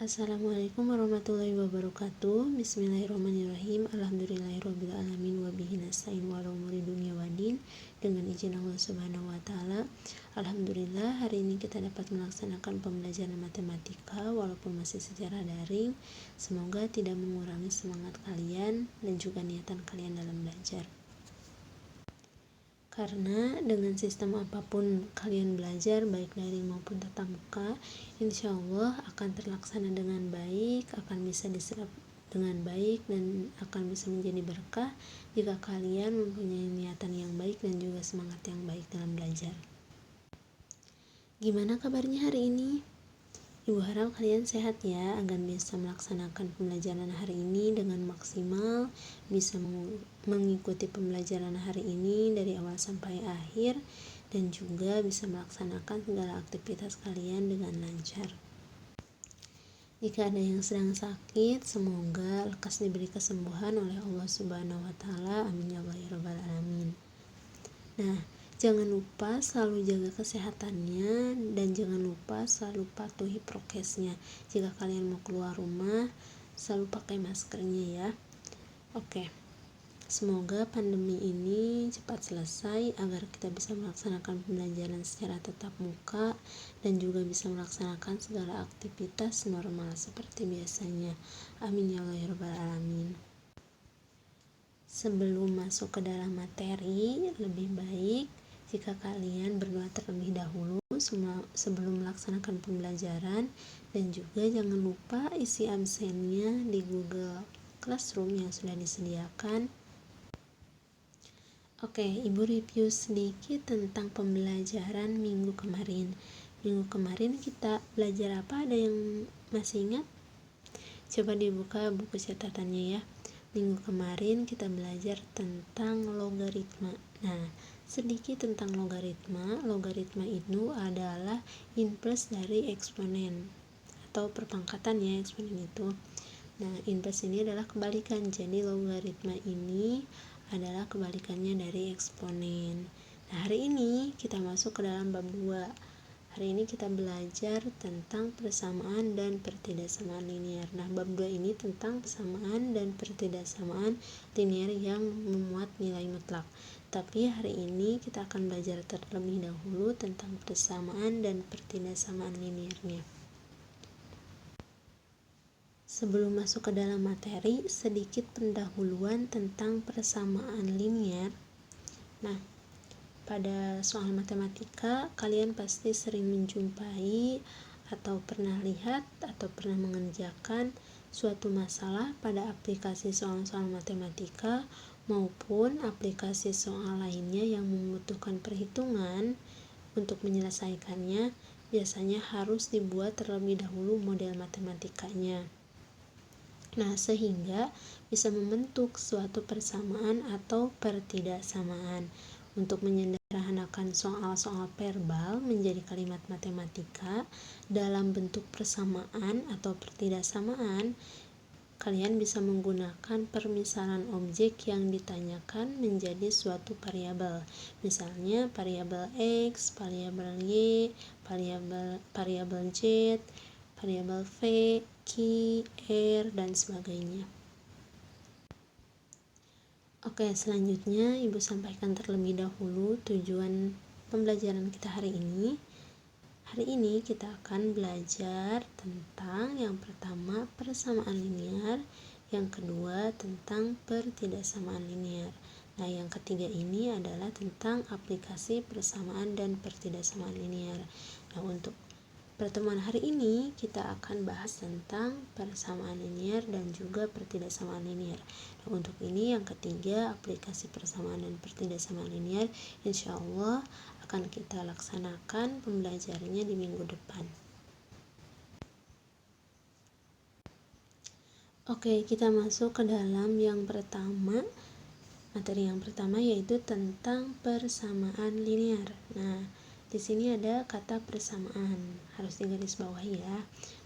Assalamualaikum warahmatullahi wabarakatuh. Bismillahirrahmanirrahim. Alhamdulillahirrabbilalamin. Wabihi nasta'in wa ala umuri dunya waddin. Dengan izin Allah subhanahu wa ta'ala, alhamdulillah hari ini kita dapat melaksanakan pembelajaran matematika walaupun masih secara daring. Semoga tidak mengurangi semangat kalian dan juga niatan kalian dalam belajar. Karena dengan sistem apapun kalian belajar, baik daring maupun tatap muka, insya Allah akan terlaksana dengan baik, akan bisa diserap dengan baik, dan akan bisa menjadi berkah jika kalian mempunyai niatan yang baik dan juga semangat yang baik dalam belajar. Gimana kabarnya hari ini? Ibu harap kalian sehat ya, agar bisa melaksanakan pembelajaran hari ini dengan maksimal, bisa mengikuti pembelajaran hari ini dari awal sampai akhir, dan juga bisa melaksanakan segala aktivitas kalian dengan lancar. Jika ada yang sedang sakit, semoga lekas diberi kesembuhan oleh Allah Subhanahu wa Ta'ala. Amin ya Allah ya Rabbal Alamin. Nah, jangan lupa selalu jaga kesehatannya dan jangan lupa selalu patuhi prokesnya. Jika kalian mau keluar rumah, selalu pakai maskernya ya. Oke. Semoga pandemi ini cepat selesai agar kita bisa melaksanakan pembelajaran secara tatap muka dan juga bisa melaksanakan segala aktivitas normal seperti biasanya. Amin ya Allah ya Rabbal Alamin. Sebelum masuk ke dalam materi, lebih baik jika kalian berdoa terlebih dahulu sebelum melaksanakan pembelajaran, dan juga jangan lupa isi absennya di Google Classroom yang sudah disediakan. Oke, Ibu review sedikit tentang pembelajaran minggu kemarin. Minggu kemarin kita belajar apa? Ada yang masih ingat? Coba dibuka buku catatannya ya. Minggu kemarin kita belajar tentang logaritma. Nah, sedikit tentang logaritma. Logaritma itu adalah inverse dari eksponen atau perpangkatan ya, eksponen itu. Nah, inverse ini adalah kebalikan. Jadi logaritma ini adalah kebalikannya dari eksponen. Nah, hari ini kita masuk ke dalam bab 2. Hari ini kita belajar tentang persamaan dan pertidaksamaan linear. Nah, bab 2 ini tentang persamaan dan pertidaksamaan linear yang memuat nilai mutlak. Tapi hari ini kita akan belajar terlebih dahulu tentang persamaan dan pertidaksamaan linearnya. Sebelum masuk ke dalam materi, sedikit pendahuluan tentang persamaan linear. Nah, pada soal matematika, kalian pasti sering menjumpai atau pernah lihat atau pernah mengerjakan suatu masalah pada aplikasi soal-soal matematika maupun aplikasi soal lainnya yang membutuhkan perhitungan. Untuk menyelesaikannya, biasanya harus dibuat terlebih dahulu model matematikanya. Nah, sehingga bisa membentuk suatu persamaan atau pertidaksamaan. Untuk menyederhanakan soal-soal verbal menjadi kalimat matematika dalam bentuk persamaan atau pertidaksamaan, kalian bisa menggunakan permisalan objek yang ditanyakan menjadi suatu variabel. Misalnya variabel X, variabel Y, variabel Z, variabel V, Q, R, dan sebagainya. Oke, selanjutnya Ibu sampaikan terlebih dahulu tujuan pembelajaran kita hari ini. Hari ini kita akan belajar tentang yang pertama persamaan linear, yang kedua tentang pertidaksamaan linear. Nah, yang ketiga ini adalah tentang aplikasi persamaan dan pertidaksamaan linear. Nah, untuk pertemuan hari ini kita akan bahas tentang persamaan linear dan juga pertidaksamaan linear. Nah, untuk ini yang ketiga, aplikasi persamaan dan pertidaksamaan linear, insya Allah akan kita laksanakan pembelajarannya di minggu depan. Oke, kita masuk ke dalam yang pertama. Materi yang pertama yaitu tentang persamaan linear. Nah, di sini ada kata persamaan, harus digarisbawahi ya.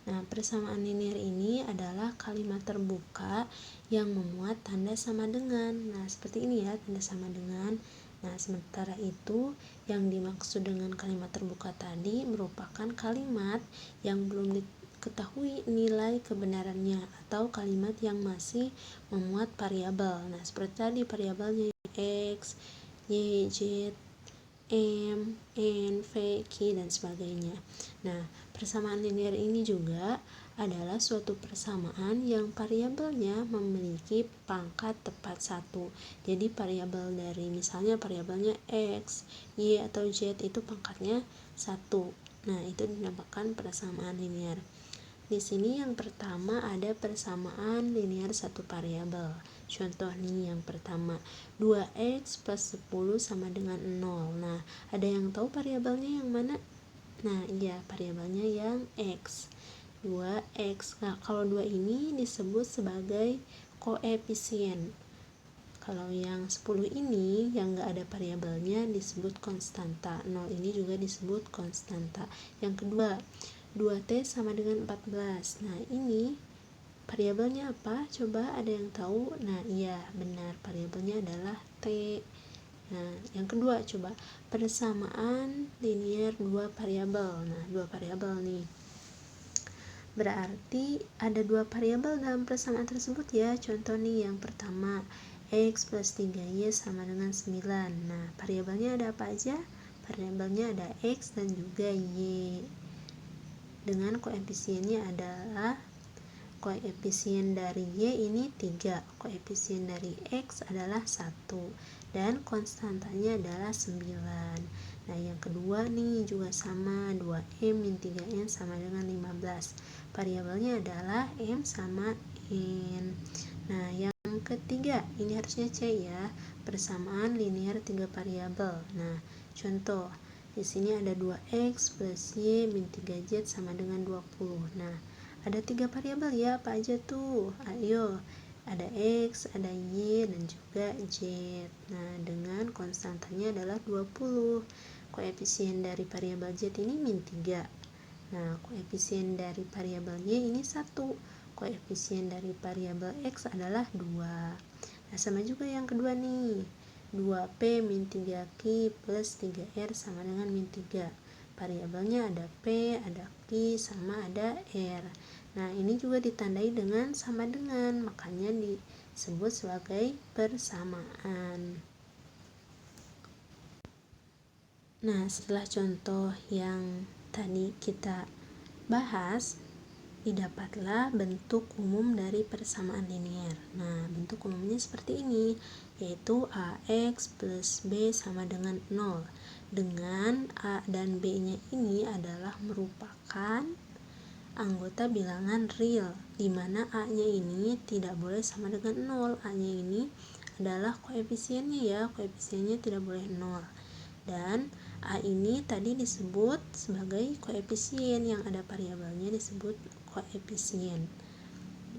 Nah, persamaan linear ini adalah kalimat terbuka yang memuat tanda sama dengan. Nah, seperti ini ya, tanda sama dengan. Nah, sementara itu yang dimaksud dengan kalimat terbuka tadi merupakan kalimat yang belum ketahui nilai kebenarannya atau kalimat yang masih memuat variabel. Nah, seperti tadi variabelnya X, Y, Z, M, N, V, Q, dan sebagainya. Nah, persamaan linear ini juga adalah suatu persamaan yang variabelnya memiliki pangkat tepat 1. Jadi variabel dari misalnya variabelnya X, Y, atau Z itu pangkatnya 1. Nah, itu dinamakan persamaan linear. Di sini yang pertama ada persamaan linear satu variabel. Contoh nih yang pertama, 2x plus 10 sama dengan 0. Nah, ada yang tahu variabelnya yang mana? Nah, iya, variabelnya yang x. 2x. Nah, kalau 2 ini disebut sebagai koefisien. Kalau yang 10 ini yang enggak ada variabelnya disebut konstanta. 0 ini juga disebut konstanta. Yang kedua, 2t sama dengan 14. Nah, ini variabelnya apa? Coba ada yang tahu? Nah, iya, benar. Variabelnya adalah t. Nah, yang kedua, coba persamaan linear dua variabel. Nah, dua variabel nih. Berarti ada dua variabel dalam persamaan tersebut ya. Contoh nih yang pertama, x plus 3y sama dengan 9. Nah, variabelnya ada apa aja? Variabelnya ada x dan juga y. Dengan koefisiennya adalah koefisien dari y ini 3, koefisien dari x adalah 1, dan konstantanya adalah 9. Nah, yang kedua nih juga sama, 2m min 3n sama dengan 15. Variabelnya adalah m sama n. Nah, yang ketiga, ini harusnya C ya, persamaan linear 3 variabel. Nah, contoh, di sini ada 2x plus y min 3z sama dengan 20. Nah, ada 3 variabel ya, apa aja tuh? Ayo, ada x, ada y, dan juga z. Nah, dengan konstantanya adalah 20. Koefisien dari variabel z ini min 3. Nah, koefisien dari variabel y ini 1. Koefisien dari variabel x adalah 2. Nah, sama juga yang kedua nih. 2p min 3q plus 3r sama dengan min 3. Variabelnya ada p, ada q, sama ada r. Nah, ini juga ditandai dengan sama dengan, makanya disebut sebagai persamaan. Nah, setelah contoh yang tadi kita bahas, didapatlah bentuk umum dari persamaan linear. Nah, bentuk umumnya seperti ini, yaitu AX plus B sama dengan 0. Dengan A dan B-nya ini adalah merupakan anggota bilangan real, di mana A-nya ini tidak boleh sama dengan 0. A-nya ini adalah koefisiennya ya, koefisiennya tidak boleh 0. Dan A ini tadi disebut sebagai koefisien, yang ada variabelnya disebut koefisien.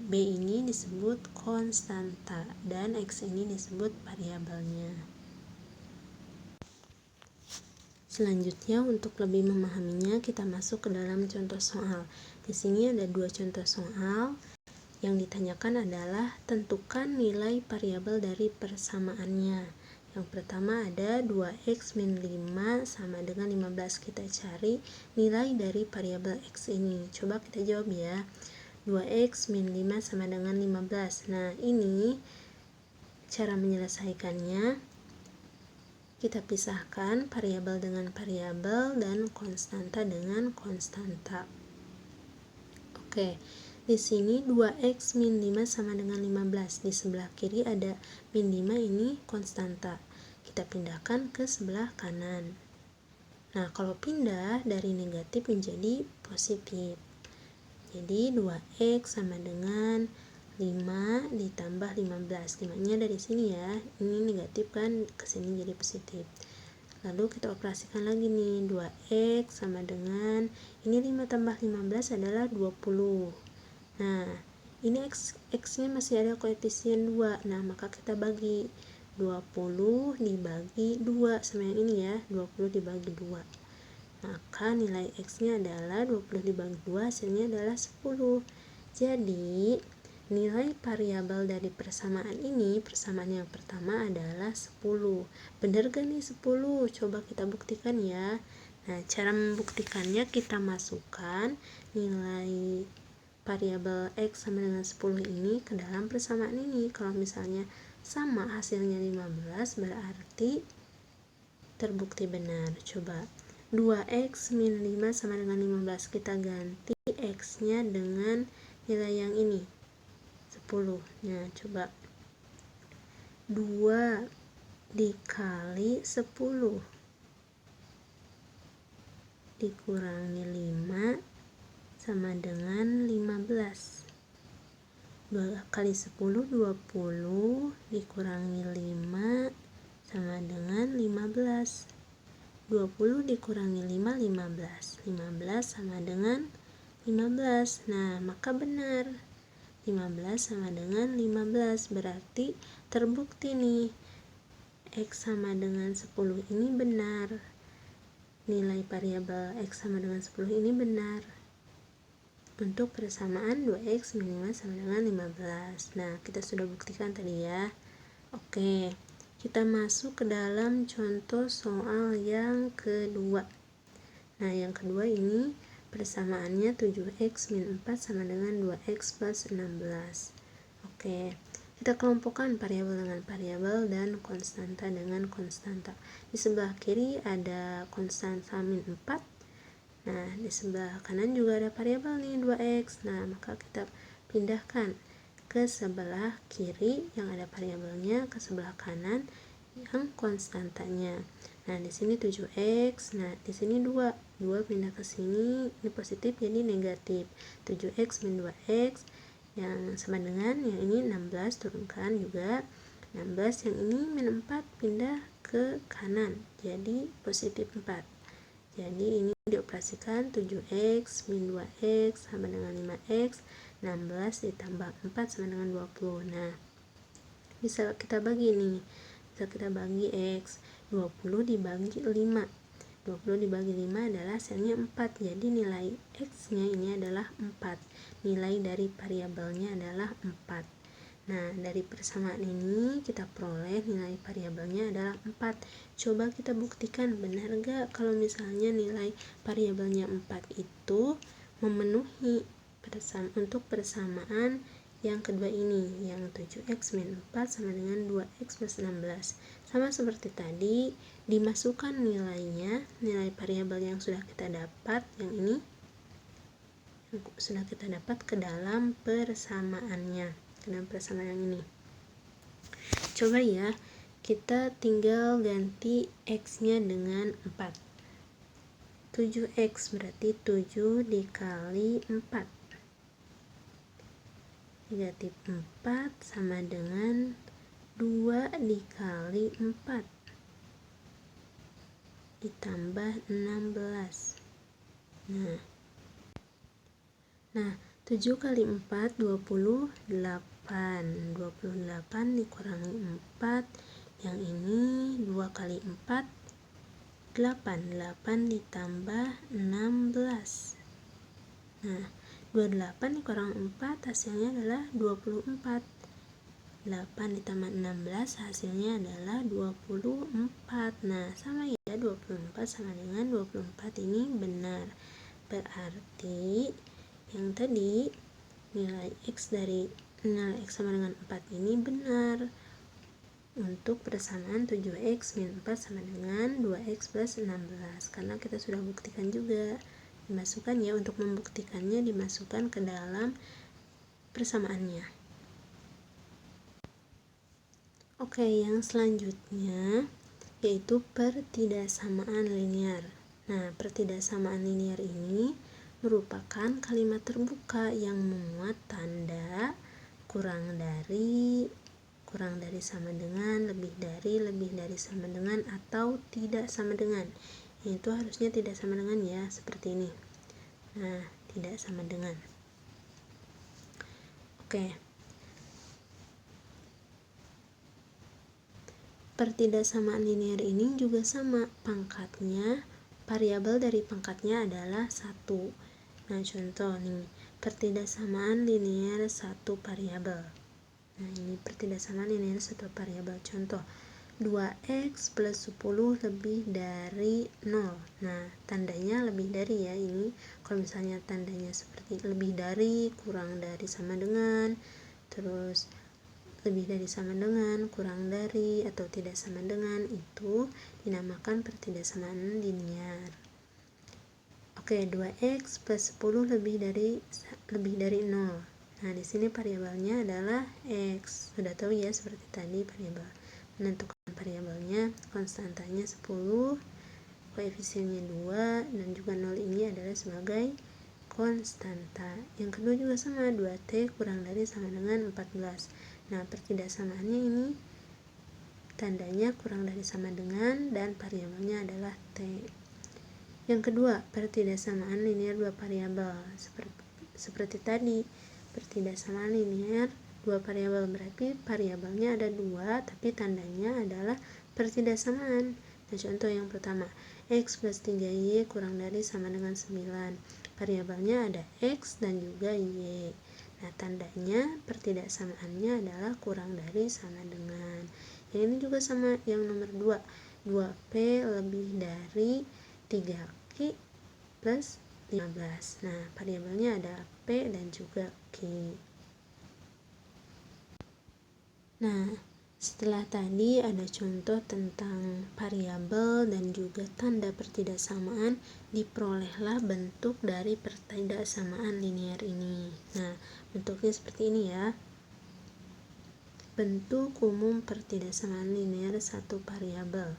B ini disebut konstanta dan X ini disebut variabelnya. Selanjutnya, untuk lebih memahaminya, kita masuk ke dalam contoh soal. Di sini ada 2 contoh soal. Yang ditanyakan adalah tentukan nilai variabel dari persamaannya. Yang pertama ada 2x min 5 sama dengan 15. Kita cari nilai dari variabel x ini. Coba kita jawab ya. 2x min 5 sama dengan 15. Nah, ini cara menyelesaikannya. Kita pisahkan variabel dengan variabel dan konstanta dengan konstanta. Oke. Di sini 2x min 5 sama dengan 15. Di sebelah kiri ada min 5, ini konstanta. Kita pindahkan ke sebelah kanan. Nah, kalau pindah dari negatif menjadi positif. Jadi 2x sama dengan 5 ditambah 15. 5-nya dari sini ya. Ini negatif kan, ke sini jadi positif. Lalu kita operasikan lagi nih. 2x sama dengan, ini 5 tambah 15 adalah 20. Nah, ini x-nya masih ada koefisien 2. Nah, maka kita bagi 20 dibagi 2 sama yang ini ya, 20 dibagi 2. Maka nilai x-nya adalah 20 dibagi 2, hasilnya adalah 10. Jadi, nilai variabel dari persamaan ini, persamaan yang pertama adalah 10. Benar gak nih 10? Coba kita buktikan ya. Nah, cara membuktikannya kita masukkan nilai variabel X sama dengan 10 ini ke dalam persamaan ini. Kalau misalnya sama hasilnya 15 berarti terbukti benar. Coba 2X min 5 sama dengan 15, kita ganti X nya dengan nilai yang ini 10. Nah coba 2 dikali 10 dikurangi 5 sama dengan 15. 2 kali 10 20 dikurangi 5 sama dengan 15. 20 dikurangi 5 15. 15 sama dengan 15. Nah, maka benar. 15 sama dengan 15 berarti terbukti nih. X sama dengan 10 ini benar. Nilai variabel X sama dengan 10 ini benar. Untuk persamaan 2X min 5 sama dengan 15. Nah, kita sudah buktikan tadi ya. Oke, kita masuk ke dalam contoh soal yang kedua. Nah, yang kedua ini persamaannya 7X min 4 sama dengan 2X plus 16. Oke, kita kelompokkan variabel dengan variabel dan konstanta dengan konstanta. Di sebelah kiri ada konstanta min 4. Nah, di sebelah kanan juga ada variabel nih 2X. Nah, maka kita pindahkan ke sebelah kiri yang ada variabelnya, ke sebelah kanan yang konstantanya. Nah, di sini 7X. Nah, di sini 2. 2 pindah ke sini, ini positif jadi negatif. 7X min 2X yang sama dengan yang ini 16, turunkan juga 16, yang ini min 4 pindah ke kanan jadi positif 4. Jadi ini dioperasikan 7X min 2X sama dengan 5X, 16 ditambah 4 sama dengan 20. Nah, bisa kita bagi nih. Bisa kita bagi X. 20 dibagi 5. 20 dibagi 5 adalah hasilnya 4. Jadi nilai X-nya ini adalah 4. Nilai dari variabelnya adalah 4. Nah, dari persamaan ini kita peroleh nilai variabelnya adalah 4. Coba kita buktikan benar gak kalau misalnya nilai variabelnya 4 itu memenuhi untuk persamaan yang kedua ini, yang 7X min 4 sama dengan 2X plus 16. Sama seperti tadi, dimasukkan nilainya, nilai variabel yang sudah kita dapat, yang ini yang sudah kita dapat ke dalam persamaannya. Dalam persamaan yang ini. Coba ya, kita tinggal ganti X nya dengan 4. 7X berarti 7 dikali 4. Negatif 4 sama dengan 2 dikali 4 ditambah 16. Nah 7 kali 4 28. 28 dikurangi 4, yang ini 2 kali 4 8. 8 ditambah 16. Nah 28 dikurangi 4 hasilnya adalah 24. 8 ditambah 16 hasilnya adalah 24. Nah sama ya, 24 sama dengan 24 ini benar. Berarti yang tadi nilai X sama dengan 4 ini benar untuk persamaan 7X min 4 sama dengan 2X plus 16, karena kita sudah buktikan juga. Dimasukkan ya, untuk membuktikannya dimasukkan ke dalam persamaannya. Oke, yang selanjutnya yaitu pertidaksamaan linear. Nah, pertidaksamaan linear ini merupakan kalimat terbuka yang memuat tanda kurang dari sama dengan, lebih dari sama dengan, atau tidak sama dengan. Itu harusnya tidak sama dengan ya, seperti ini. Nah, tidak sama dengan. Oke. Pertidaksamaan linear ini juga sama, pangkatnya, variabel dari pangkatnya adalah 1. Nah, contoh nih, pertidaksamaan linear satu variabel. Nah, ini pertidaksamaan linear satu variabel. Contoh, 2x plus 10 lebih dari 0. Nah, tandanya lebih dari ya ini. Kalau misalnya tandanya seperti lebih dari, kurang dari, sama dengan, terus lebih dari, sama dengan, kurang dari, atau tidak sama dengan, itu dinamakan pertidaksamaan linear. Oke, 2x plus 10 lebih dari 0. Nah, di sini variabelnya adalah x. Sudah tahu ya seperti tadi variabel. Menentukan variabelnya, konstantanya 10, koefisiennya 2, dan juga 0 ini adalah sebagai konstanta. Yang kedua juga sama, 2t kurang dari sama dengan 14. Nah, pertidaksamaannya ini tandanya kurang dari sama dengan dan variabelnya adalah t. Yang kedua, pertidaksamaan linear dua variabel. Seperti tadi, pertidaksamaan linear dua variabel berarti variabelnya ada dua, tapi tandanya adalah pertidaksamaan. Nah, contoh yang pertama, x plus 3y kurang dari sama dengan 9. Variabelnya ada x dan juga y. Nah, tandanya pertidaksamaannya adalah kurang dari sama dengan. Yang ini juga sama, yang nomor 2. 2p lebih dari 3q plus 15. Nah, variabelnya ada p dan juga q. Nah, setelah tadi ada contoh tentang variabel dan juga tanda pertidaksamaan, diperolehlah bentuk dari pertidaksamaan linear ini. Nah, bentuknya seperti ini ya. Bentuk umum pertidaksamaan linear satu variabel.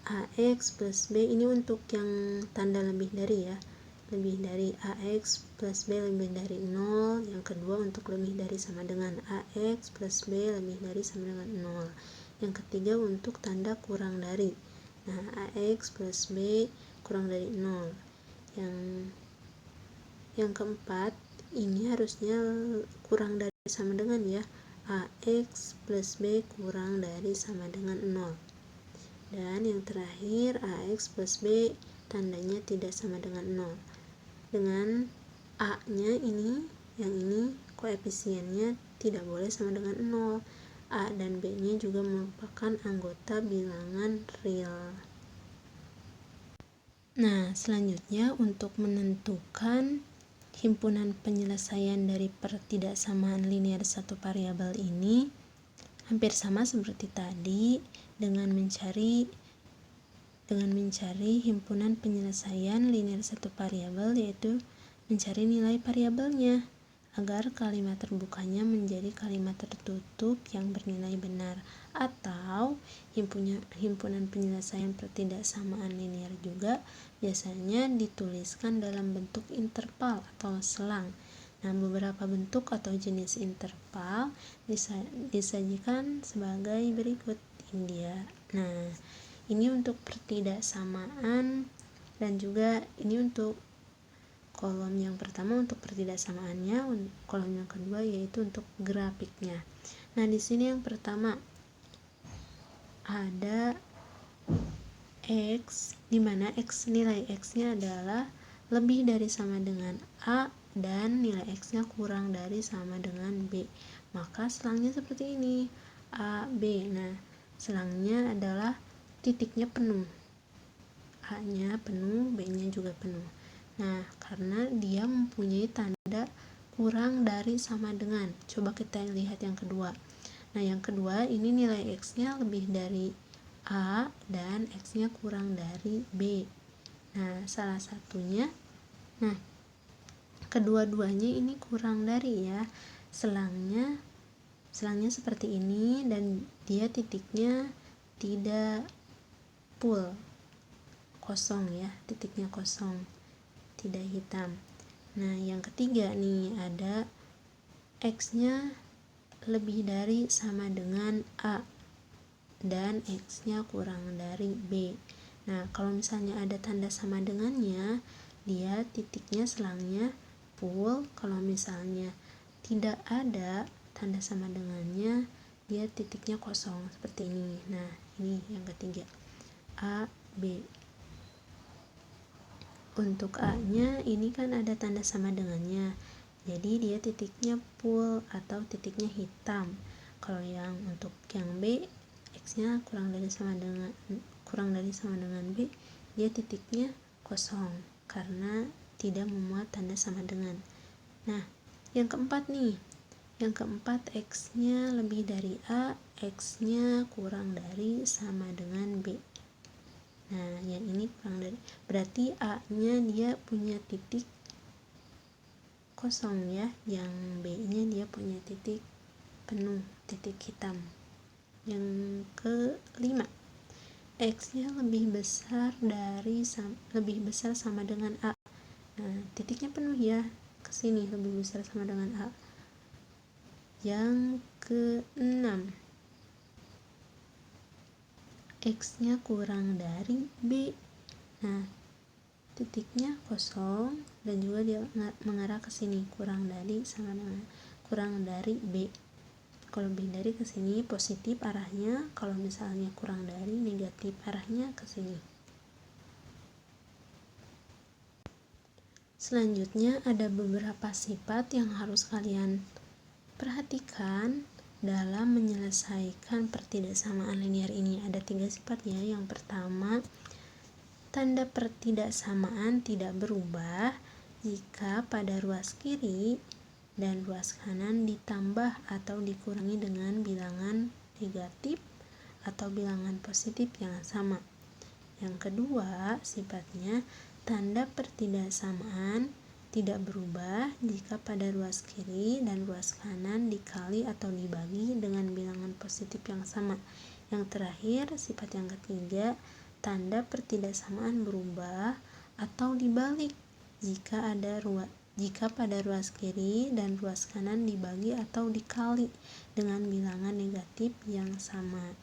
AX plus B ini untuk yang tanda lebih dari ya. Lebih dari AX plus B lebih dari 0. Yang kedua untuk lebih dari sama dengan AX plus B lebih dari sama dengan 0. Yang ketiga untuk tanda kurang dari. Nah, AX plus B kurang dari 0. Yang keempat ini harusnya kurang dari sama dengan ya. AX plus B kurang dari sama dengan 0. Dan yang terakhir AX plus B tandanya tidak sama dengan 0. Dengan A nya ini, yang ini koefisiennya tidak boleh sama dengan 0. A dan B nya juga merupakan anggota bilangan real. Nah, selanjutnya untuk menentukan himpunan penyelesaian dari pertidaksamaan linear satu variabel ini hampir sama seperti tadi dengan mencari himpunan penyelesaian linear satu variabel, yaitu mencari nilai variabelnya agar kalimat terbukanya menjadi kalimat tertutup yang bernilai benar, atau himpunan penyelesaian pertidaksamaan linear juga biasanya dituliskan dalam bentuk interval atau selang. Nah, beberapa bentuk atau jenis interval disajikan sebagai berikut India. Nah, ini untuk pertidaksamaan dan juga ini untuk kolom yang pertama untuk pertidaksamaannya, kolom yang kedua yaitu untuk grafiknya. Nah, di sini yang pertama ada X, di mana nilai X-nya adalah lebih dari sama dengan A dan nilai X-nya kurang dari sama dengan B. Maka selangnya seperti ini, A, B. Nah, selangnya adalah titiknya penuh. A-nya penuh, B-nya juga penuh. Nah, karena dia mempunyai tanda kurang dari sama dengan. Coba kita lihat yang kedua. Nah, yang kedua ini nilai X-nya lebih dari A dan X-nya kurang dari B. Nah, salah satunya, kedua-duanya ini kurang dari ya. Selangnya seperti ini dan dia titiknya tidak full, kosong ya, titiknya kosong, tidak hitam. Nah, yang ketiga nih ada X-nya lebih dari sama dengan A dan X-nya kurang dari B. Nah, kalau misalnya ada tanda sama dengannya, dia titiknya selangnya full. Kalau misalnya tidak ada tanda sama dengannya, dia titiknya kosong seperti ini. Nah, ini yang ketiga, A, B. Untuk A-nya ini kan ada tanda sama dengannya, jadi dia titiknya full atau titiknya hitam. Kalau yang untuk yang B, X-nya kurang dari sama dengan B, dia titiknya kosong karena tidak memuat tanda sama dengan. Nah, yang keempat nih. Yang keempat, X-nya lebih dari A, X-nya kurang dari sama dengan B. Nah, yang ini kurang dari, berarti A-nya dia punya titik kosong ya, yang B-nya dia punya titik penuh, titik hitam. Yang kelima, X-nya lebih besar sama dengan A. Nah, titiknya penuh ya, kesini lebih besar sama dengan A. Yang keenam, X-nya kurang dari B. Nah, titiknya kosong dan juga dia mengarah ke sini, kurang dari B. Kalau lebih dari ke sini positif arahnya, kalau misalnya kurang dari negatif arahnya ke sini. Selanjutnya ada beberapa sifat yang harus kalian perhatikan dalam menyelesaikan pertidaksamaan linear ini. Ada 3 sifat ya. Yang pertama, tanda pertidaksamaan tidak berubah jika pada ruas kiri dan ruas kanan ditambah atau dikurangi dengan bilangan negatif atau bilangan positif yang sama. Yang kedua, sifatnya tanda pertidaksamaan tidak berubah jika pada ruas kiri dan ruas kanan dikali atau dibagi dengan bilangan positif yang sama. Yang terakhir, sifat yang ketiga, tanda pertidaksamaan berubah atau dibalik jika pada ruas kiri dan ruas kanan dibagi atau dikali dengan bilangan negatif yang sama.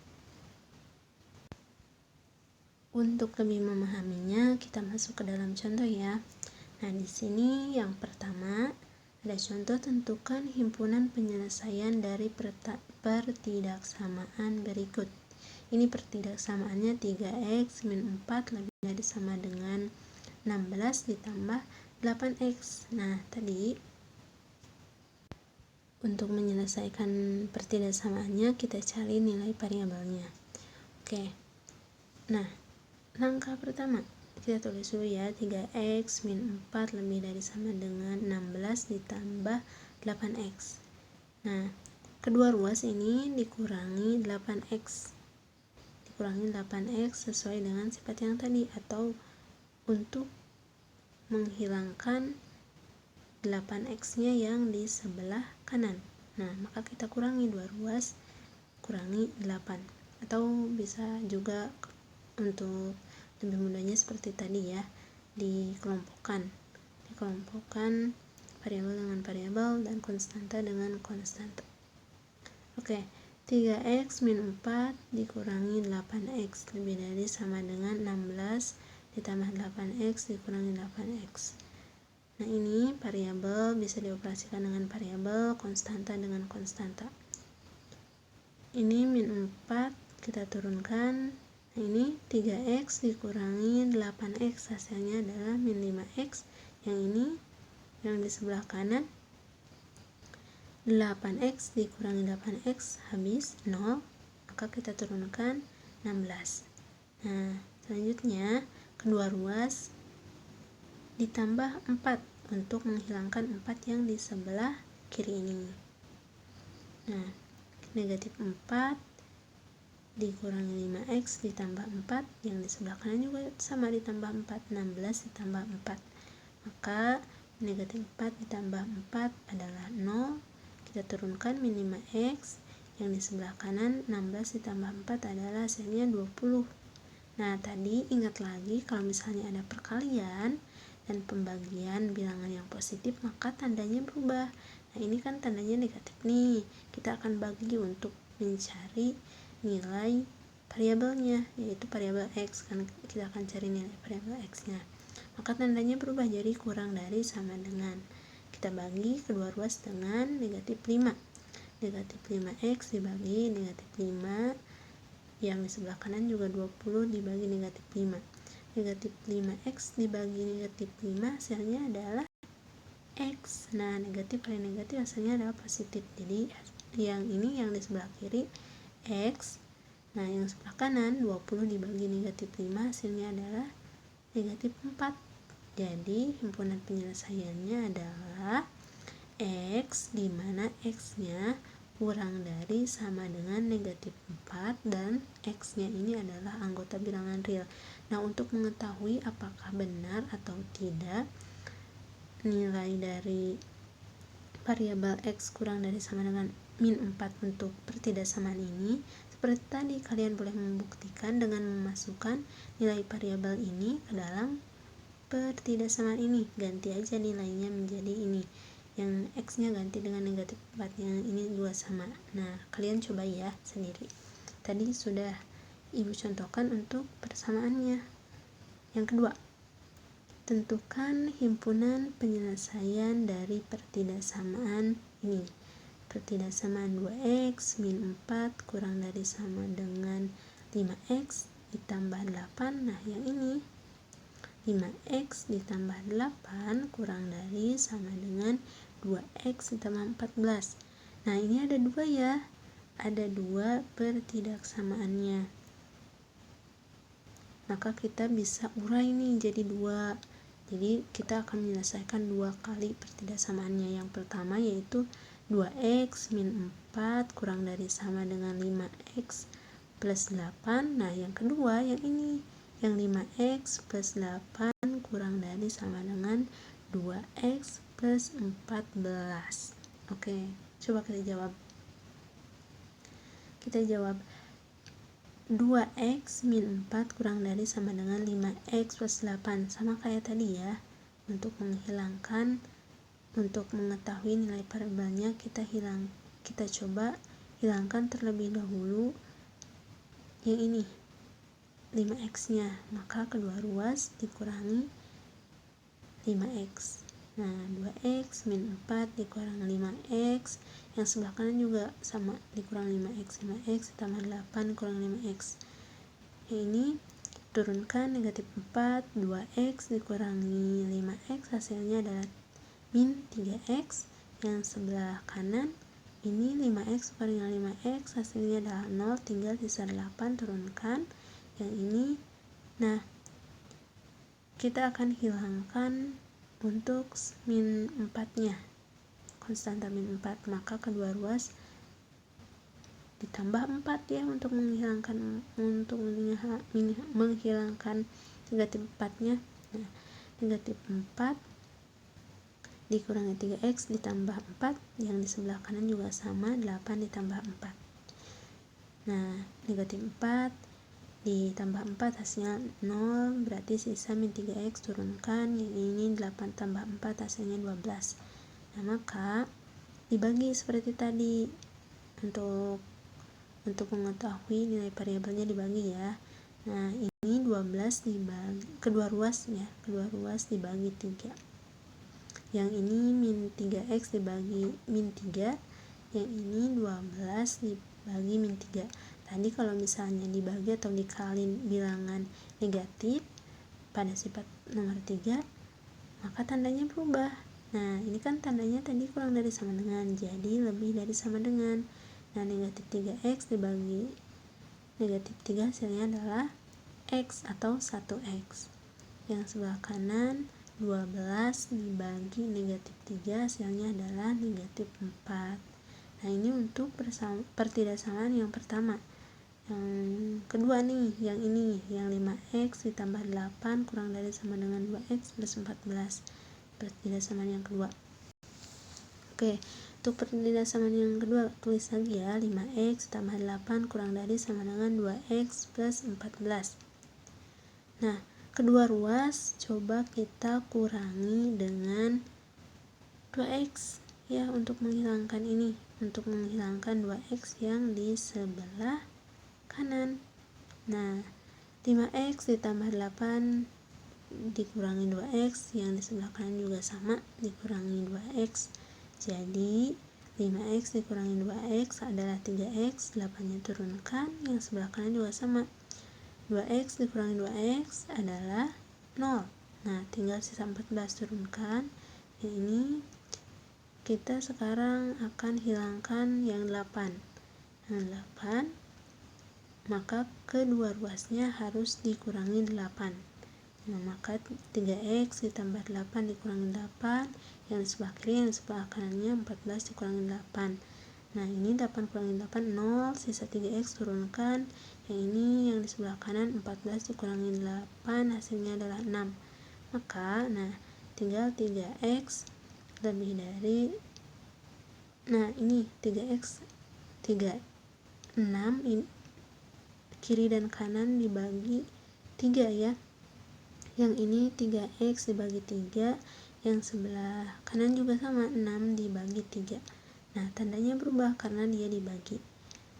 Untuk lebih memahaminya, kita masuk ke dalam contoh ya. Nah, di sini yang pertama ada contoh, tentukan himpunan penyelesaian dari pertidaksamaan berikut. Ini pertidaksamaannya 3x min 4 lebih dari sama dengan 16 ditambah 8x. Nah, tadi untuk menyelesaikan pertidaksamaannya kita cari nilai variabelnya. Oke. Nah, langkah pertama kita tulis dulu ya, 3x min 4 lebih dari sama dengan 16 ditambah 8x. Nah, kedua ruas ini dikurangi 8x sesuai dengan sifat yang tadi, atau untuk menghilangkan 8x nya yang di sebelah kanan. Nah, maka kita kurangi dua ruas, kurangi 8, atau bisa juga untuk lebih mudahnya seperti tadi ya, dikelompokkan variabel dengan variabel dan konstanta dengan konstanta. Oke, 3x min 4 dikurangi 8x lebih dari sama dengan 16 ditambah 8x dikurangi 8x. Nah, ini variabel bisa dioperasikan dengan variabel, konstanta dengan konstanta. Ini min 4 kita turunkan. Nah, ini 3x dikurangi 8x, hasilnya adalah min 5x. Yang ini yang di sebelah kanan, 8x dikurangi 8x habis 0, maka kita turunkan 16. Nah, selanjutnya kedua ruas ditambah 4 untuk menghilangkan 4 yang di sebelah kiri ini. Nah, negatif 4 dikurangi 5x ditambah 4, yang di sebelah kanan juga sama ditambah 4, 16 ditambah 4. Maka negatif 4 ditambah 4 adalah 0. Kita turunkan min 5x, yang di sebelah kanan 16 ditambah 4 adalah hasilnya 20. Nah, tadi ingat lagi kalau misalnya ada perkalian dan pembagian bilangan yang positif, maka tandanya berubah. Nah, ini kan tandanya negatif nih. Kita akan bagi untuk mencari nilai variabelnya, yaitu variabel x, kan kita akan cari nilai variabel x-nya. Maka tandanya berubah jadi kurang dari sama dengan. Kita bagi kedua ruas dengan negatif 5. Negatif 5x dibagi negatif 5, yang di sebelah kanan juga 20 dibagi negatif 5. Negatif 5x dibagi negatif 5 hasilnya adalah x. Nah, negatif kali negatif hasilnya adalah positif. Jadi yang ini yang di sebelah kiri X. Nah, yang sebelah kanan 20 dibagi negatif 5 hasilnya adalah negatif 4. Jadi, himpunan penyelesaiannya adalah X, di mana X-nya kurang dari sama dengan negatif 4 dan X-nya ini adalah anggota bilangan real. Nah, untuk mengetahui apakah benar atau tidak nilai dari variabel X kurang dari sama dengan min 4 untuk pertidaksamaan ini, seperti tadi kalian boleh membuktikan dengan memasukkan nilai variabel ini ke dalam pertidaksamaan ini. Ganti aja nilainya menjadi ini, yang X nya ganti dengan negatif 4, yang ini juga sama. Nah, kalian coba ya sendiri. Tadi sudah ibu contohkan untuk persamaannya. Yang kedua, tentukan himpunan penyelesaian dari pertidaksamaan ini. Pertidaksamaan 2x min 4 kurang dari sama dengan 5x ditambah 8. Nah, yang ini 5x ditambah 8 kurang dari sama dengan 2x ditambah 14. Nah, ini ada dua ya. Ada dua pertidaksamaannya. Maka kita bisa urai nih jadi dua. Jadi kita akan menyelesaikan dua kali pertidaksamaannya. Yang pertama yaitu 2x min 4 kurang dari sama dengan 5x plus 8. Nah, yang kedua yang ini, yang 5x plus 8 kurang dari sama dengan 2x plus 14. Oke, coba kita jawab. Kita jawab 2x min 4 kurang dari sama dengan 5x plus 8. Sama kayak tadi ya. Untuk mengetahui nilai variabelnya kita coba hilangkan terlebih dahulu yang ini 5x nya, maka kedua ruas dikurangi 5x. Nah, 2x min 4 dikurangi 5x, yang sebelah kanan juga sama, dikurangi 5x ditambah 8 kurang 5x. Yang ini turunkan negatif 4, 2x dikurangi 5x hasilnya adalah min 3x. Yang sebelah kanan ini 5x kurangi 5x hasilnya adalah 0, tinggal sisa 8, turunkan yang ini. Nah, kita akan hilangkan untuk min 4 nya, konstanta min 4, maka kedua ruas ditambah 4 ya untuk menghilangkan negatif 4 nya. Nah, negatif 4 dikurangi 3x ditambah 4, yang di sebelah kanan juga sama, 8 ditambah 4. Nah, negatif 4 ditambah 4 hasilnya 0, berarti sisa min 3x, turunkan yang ini 8 tambah 4 hasilnya 12. Nah, maka dibagi seperti tadi. Untuk mengetahui nilai variabelnya dibagi ya. Nah, ini 12 dibagi kedua ruas dibagi 3. Yang ini min 3x dibagi min 3, yang ini 12 dibagi min 3. Tadi kalau misalnya dibagi atau dikali bilangan negatif pada sifat nomor 3, maka tandanya berubah. Nah, ini kan tandanya tadi kurang dari sama dengan, jadi lebih dari sama dengan. Nah, negatif 3x dibagi negatif 3 hasilnya adalah x atau 1x. Yang sebelah kanan 12 dibagi negatif 3 hasilnya adalah negatif 4. Nah, ini untuk pertidaksamaan yang pertama. Yang kedua nih, yang ini, yang 5x ditambah 8 kurang dari sama dengan 2x plus 14. Pertidaksamaan yang kedua. Oke, untuk pertidaksamaan yang kedua tulis lagi ya, 5x tambah 8 kurang dari sama dengan 2x plus 14. Nah, kedua ruas coba kita kurangi dengan 2x ya, untuk menghilangkan ini, untuk menghilangkan 2x yang di sebelah kanan. Nah, 5x ditambah 8 dikurangi 2x, yang di sebelah kanan juga sama, dikurangi 2x. Jadi 5x dikurangi 2x adalah 3x, 8 nya turunkan, yang sebelah kanan juga sama, 2x dikurangi 2x adalah 0. Nah, tinggal sisa 14, turunkan yang ini kita sekarang akan hilangkan yang 8. Nah, 8, maka kedua ruasnya harus dikurangi 8. Nah, maka 3x ditambah 8 dikurangi 8, yang di sebelah kiri, yang di sebelah kanannya 14 dikurangi 8. Nah, ini 8 kurangi 8, 0, sisa 3x turunkan, yang ini yang di sebelah kanan 14 dikurangi 8, hasilnya adalah 6. Maka, tinggal 3x lebih dari, ini 3x, 6, ini kiri dan kanan dibagi 3 ya. Yang ini 3x dibagi 3, yang sebelah kanan juga sama, 6 dibagi 3. Nah, tandanya berubah karena dia dibagi.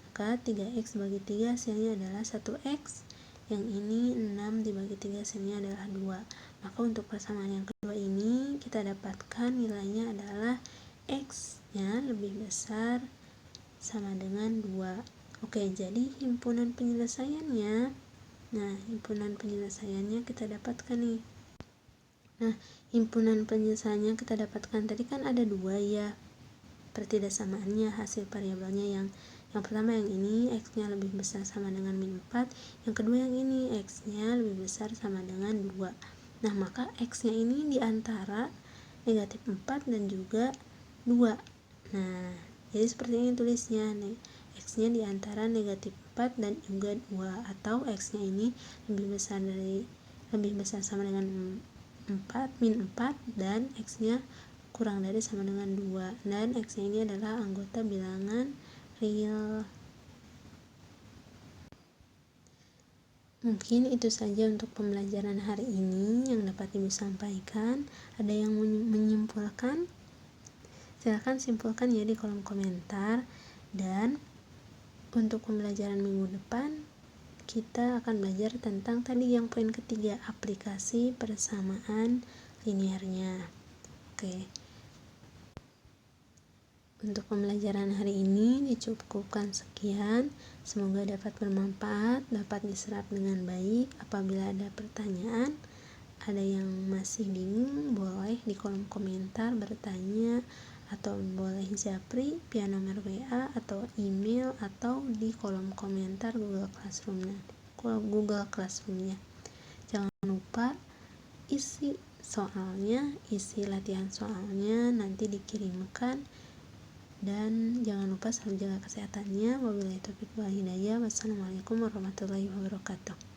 Maka 3x bagi 3 hasilnya adalah 1x. Yang ini 6 dibagi 3 hasilnya adalah 2. Maka untuk persamaan yang kedua ini kita dapatkan nilainya adalah x-nya lebih besar sama dengan 2. Oke, jadi himpunan penyelesaiannya. Himpunan penyelesaiannya kita dapatkan nih. Himpunan penyelesaiannya kita dapatkan tadi kan ada 2 ya. Pertidaksamannya hasil variabelnya yang pertama yang ini x-nya lebih besar sama dengan min 4, yang kedua yang ini x-nya lebih besar sama dengan 2. Nah, maka x-nya ini diantara negatif 4 dan juga 2. Nah, jadi seperti ini tulisnya nih. X-nya di antara negatif 4 dan juga 2, atau X-nya ini lebih besar sama dengan 4, min 4, dan X-nya kurang dari sama dengan 2, dan X-nya ini adalah anggota bilangan real. Mungkin itu saja untuk pembelajaran hari ini yang dapat Ibu sampaikan. Ada yang menyimpulkan? Silahkan simpulkan ya di kolom komentar. Dan untuk pembelajaran minggu depan kita akan belajar tentang tadi yang poin ketiga, aplikasi persamaan linearnya. Oke. Untuk pembelajaran hari ini dicukupkan sekian. Semoga dapat bermanfaat, dapat diserap dengan baik. Apabila ada pertanyaan, ada yang masih bingung, boleh di kolom komentar bertanya, atau boleh japri via nomor WA atau email, atau di kolom komentar Google Classroom-nya. Jangan lupa isi latihan soalnya nanti dikirimkan, dan jangan lupa selalu jaga kesehatannya. Wabillahi taufiq wal hidayah. Wassalamualaikum warahmatullahi wabarakatuh.